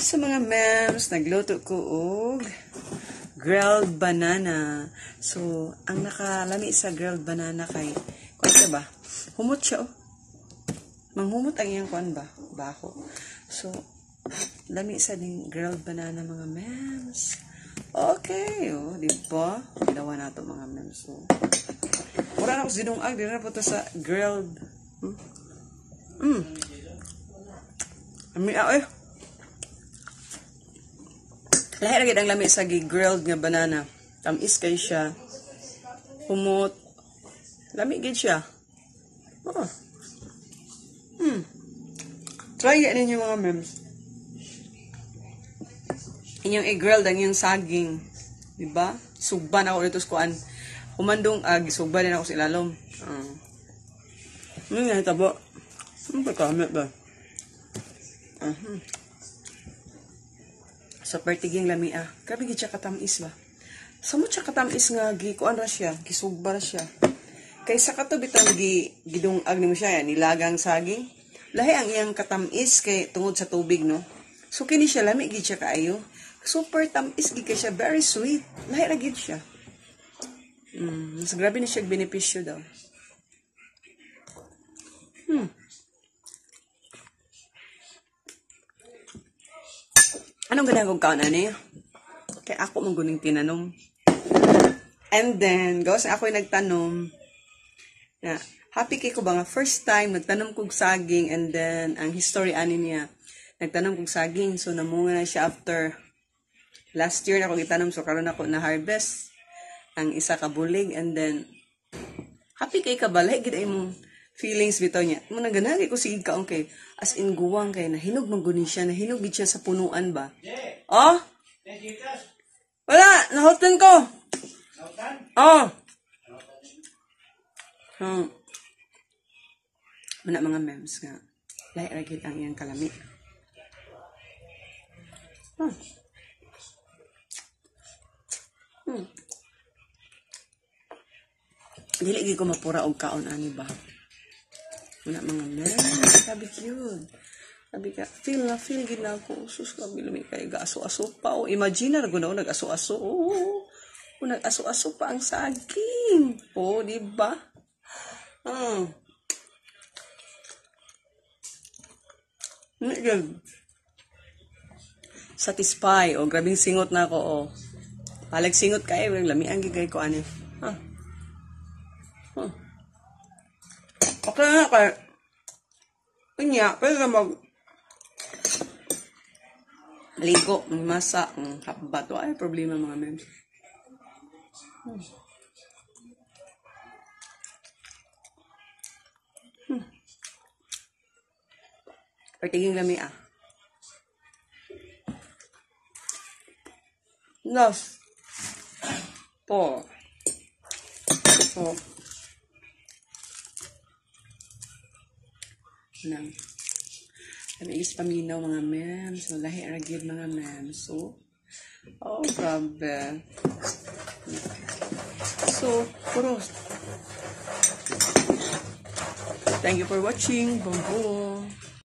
Sa mga mems, nagluto ko og grilled banana. So, ang nakalami sa grilled banana kay, kuwan siya ba? Humot siya, oh. Manghumot ang iyang kuwan ba? Baho. So, lami sa ding grilled banana, mga mems. Okay, oh, di ba? Ginawa na ito, mga mems. So, mura na ako sinungag, di na po ito sa grilled. Ami ako eh. Lahat lagi ang lami sa grilled nga banana. Tamis kay siya. Humot. Lami gid siya. Oh. Try yan ninyo mga mems. Inyong i-grilled ang iyong saging. Diba? Sugban ako dito sa kuan. Humandong sugban din ako sa ilalom. Ano nga hitabo? Ano ba kamit ba? So, pertiging lami Grabe gid siya katamis ba? Samot siya katamis nga gikuan ra siya, gisugba ra siya. Kaysa kato bitang gidungag nimo siya nilagang saging. Lahi ang iyang katamis kay tungod sa tubig, no? So kini siya lami gid siya kaayo. Super tamis gid kay siya, very sweet. Lahi ra gid siya. Mas grabe ni siya benepisyo daw. Anong ganang kong kaon, ani? Kaya ako mong guning tinanong. And then, gawas na ako yung nagtanom. Na, happy kay ko ba nga, first time, nagtanom kong saging, and then, ang history ani niya, nagtanom kong saging, so namunga na siya after last year na akong itanom, so karon ako na harvest ang isa ka bulig, and then, happy kay ka ba, like, gid ay mong feelings bitaw niya. Muna ganagi ko sige ka, okay. As in guwang kay nahinog magunin siya, nahinog gid siya sa punuan ba? Oh? Wala, nahutan ko. Oh. Muna mga memes nga. Lahi ra gid ang iyang kalami. Dili gid ko mapura og kaon ani ba? Muna mga memes, sabi cute. Sabi ka, feel gid na ako. Sus, sabi lumi kay gaso-aso pa. O, imagine na guna nag-aso-aso. Oh, nag-aso-aso pa ang saging. Oh, di ba? Satisfy. O, grabing singot na ako. O, palag singot kayo. Lami ang gigay ko ani. Okay na kaya. Kanya, pwede na ligo, masa, hapbat. Ay, problema mga memes. Pertiging lami Last. 4. So, nang is paminaw mga memes. So, lahi ragid mga memes. So, oh, grabe. So, puro. Thank you for watching. Boom, boom.